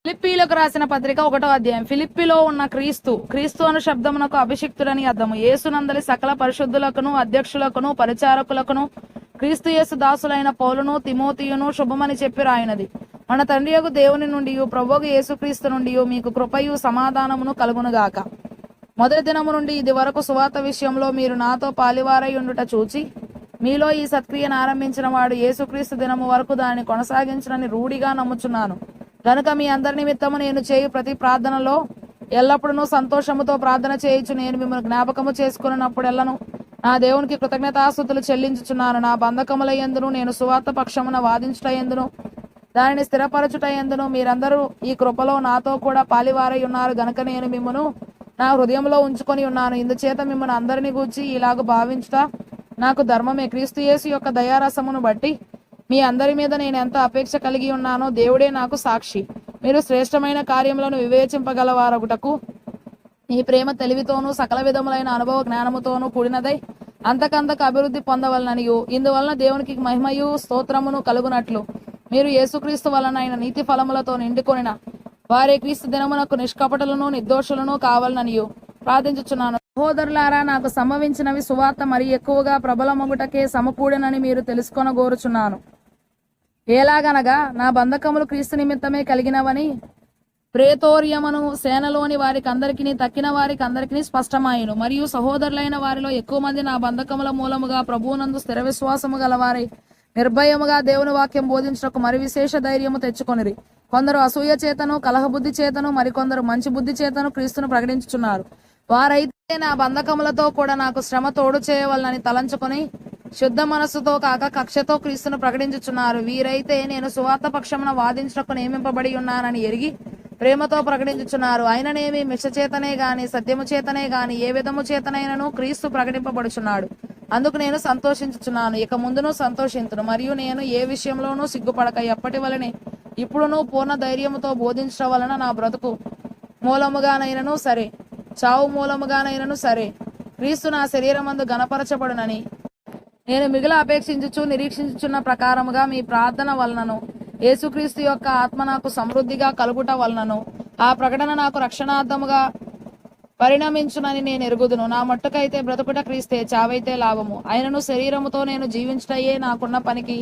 ఫిలిప్పీలకు రాసిన పత్రిక 1వ అధ్యాయం. ఫిలిప్పిలో ఉన్న క్రీస్తు అను శబ్దమునకు అభిషిక్తుడని అర్థము. యేసునందలి సకల పరిశుద్ధులకును అధ్యక్షులకును పరిచారకులకును క్రీస్తు యేసు దాసులైన పౌలును తిమోతియును శుభమని చెప్పి రాయినది. మన తండ్రియగు దేవుని నుండి ప్రభువు యేసుక్రీస్తు నుండి మీకు కృపయు సమాధానమును కలుగునుగాక. మొదటి దినము నుండి ఇది వరకు సువార్త విషయంలో మీరు నాతో పాలివారై ఉండుట చూచి మీలో ఈ సత్క్రియను ఆరంభించిన వాడు యేసుక్రీస్తు దినము వరకు దాన్ని కొనసాగించునని రూఢిగా నమ్ముచున్నాను. కనుక మీ అందరి నిమిత్తము నేను చేయు ప్రతి ప్రార్థనలో ఎల్లప్పుడూ సంతోషముతో ప్రార్థన చేయించు నేను మిమ్మల్ని జ్ఞాపకము చేసుకున్నప్పుడెల్లను నా దేవునికి కృతజ్ఞతాస్తుతులు చెల్లించుచున్నాను. నా బంధకముల యందును నేను సువార్త పక్షమున వాదించుట యందును దానిని స్థిరపరచుట యందును మీరందరూ ఈ కృపలో నాతో కూడా పాలివారై ఉన్నారు. గనుక నేను మిమ్మను నా హృదయంలో ఉంచుకొని ఉన్నాను. ఇందుచేత మిమ్మల్ని అందరిని గూర్చి ఇలాగ భావించుట నాకు ధర్మమే. క్రీస్తు యేసు యొక్క దయారసమును బట్టి మీ అందరి మీద నేను ఎంత అపేక్ష కలిగి ఉన్నానో దేవుడే నాకు సాక్షి. మీరు శ్రేష్టమైన కార్యములను వివేచింపగలవారొకటకు ఈ ప్రేమ తెలివితోనూ సకల విధములైన అనుభవ జ్ఞానముతోనూ కూడినదై అంతకంతకు అభివృద్ధి పొందవలననియు ఇందువలన దేవునికి మహిమయు స్తోత్రమును కలుగునట్లు మీరు యేసుక్రీస్తు వలన ఆయన నీతి ఫలములతో నిండుకొనిన వారే క్రీస్తు దినమునకు నిష్కపటులను నిర్దోషులను కావాలననియు ప్రార్థించుచున్నాను. సహోదరులారా, నాకు సంభవించినవి సువార్త మరి ఎక్కువగా ప్రబలమగుటకే సమకూడనని మీరు తెలుసుకొనగోరుచున్నాను. ఎలాగనగా నా బంధకములు క్రీస్తు నిమిత్తమే కలిగినవని ప్రేతోర్యమును సేనలోని వారికి అందరికీ తక్కిన వారికి అందరికీ స్పష్టమాయను. మరియు సహోదరులైన వారిలో ఎక్కువ మంది నా బంధకముల మూలముగా ప్రభువునందు స్థిర విశ్వాసము గలవారై నిర్భయముగా దేవుని వాక్యం బోధించుటకు మరి విశేష ధైర్యము తెచ్చుకొనిరి. కొందరు అసూయ చేతను కలహ బుద్ధి చేతను మరికొందరు మంచి బుద్ధి చేతను క్రీస్తును ప్రకటించుచున్నారు. వారైతే నా బంధకములతో కూడా నాకు శ్రమ తోడు చేయవలనని తలంచుకొని శుద్ధ మనస్సుతో కాక కక్షతో క్రీస్తును ప్రకటించుచున్నారు. వీరైతే నేను సువార్త పక్షమున వాదించుటకు నియమింపబడి ఉన్నానని ఎరిగి ప్రేమతో ప్రకటించుచున్నారు. అయిననేమి మిష చేతనే గాని సత్యము చేతనే గాని ఏ విధము చేతనైనను క్రీస్తు ప్రకటింపబడుచున్నాడు. అందుకు నేను సంతోషించుచున్నాను. ఇక ముందును సంతోషించును. మరియు నేను ఏ విషయంలోనూ సిగ్గుపడక ఎప్పటి వలనే ఇప్పుడును పూర్ణ ధైర్యముతో బోధించడం వలన నా బ్రతుకు మూలముగానైనను సరే చావు మూలముగానైనను సరే క్రీస్తు నా శరీరమందు గణపరచబడునని నేను మిగిలి అపేక్షించుచు నిరీక్షించుచున్న ప్రకారముగా మీ ప్రార్థన వలనను యేసుక్రీస్తు యొక్క ఆత్మ నాకు సమృద్ధిగా కలుగుట వలనను ఆ ప్రకటన నాకు రక్షణార్థముగా పరిణమించునని నేను ఎరుగుదును. నా మట్టుకైతే బ్రతుకుట క్రీస్తే, చావైతే లాభము. అయినను శరీరముతో నేను జీవించుటయే నాకున్న పనికి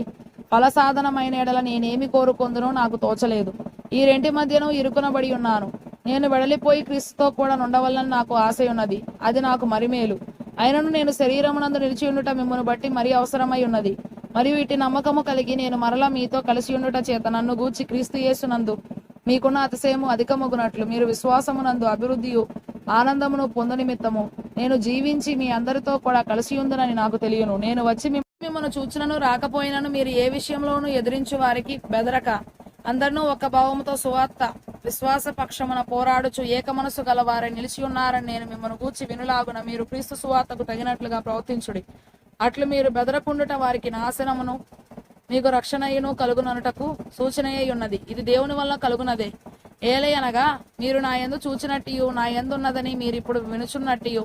ఫలసాధనమైన ఎడల నేనేమి కోరుకొందునో నాకు తోచలేదు. ఈ రెంటి మధ్యను ఇరుకునబడి ఉన్నాను. నేను వెడలిపోయి క్రీస్తుతో కూడా నుండవలనని నాకు ఆశ ఉన్నది. అది నాకు మరిమేలు. అయినను నేను శరీరమునందు నిలిచి ఉండుట మిమ్మను బట్టి మరీ అవసరమై ఉన్నది. మరియు ఇటు నమ్మకము కలిగి నేను మరలా మీతో కలిసి ఉండుట చేత నన్ను గూర్చి క్రీస్తు యేసునందు మీకున్న అతిశయము అధికమగునట్లు మీరు విశ్వాసమునందు అభివృద్ధియు ఆనందమును పొందు నిమిత్తము నేను జీవించి మీ అందరితో కూడా కలిసి ఉందనని నాకు తెలియను. నేను వచ్చి మిమ్మల్ని చూచినను రాకపోయినను మీరు ఏ విషయంలోనూ ఎదిరించు వారికి బెదరక అందరినూ ఒక భావముతో సువార్త విశ్వాస పక్షమున పోరాడుచు ఏక మనసు గలవారై నిలిచి ఉన్నారని నేను మిమ్మల్ని గూర్చి వినులాగున మీరు క్రీస్తు సువార్తకు తగినట్లుగా ప్రవర్తించుడి. అట్లు మీరు బెదరకుండుట వారికి నాశనమును మీకు రక్షణయును కలుగుననుటకు సూచనయ్యి ఉన్నది. ఇది దేవుని వల్ల కలుగునదే. ఏలయనగా మీరు నా యందు చూచినట్టియు నా యందున్నదని మీరిప్పుడు వినుచున్నట్టియు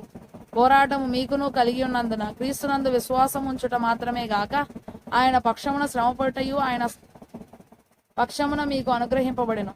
పోరాటము మీకును కలిగి ఉన్నందున క్రీస్తునందు విశ్వాసం ఉంచుట మాత్రమే గాక ఆయన పక్షమున శ్రమపడుటయు ఆయన పక్షమున మీకు అనుగ్రహింపబడెను.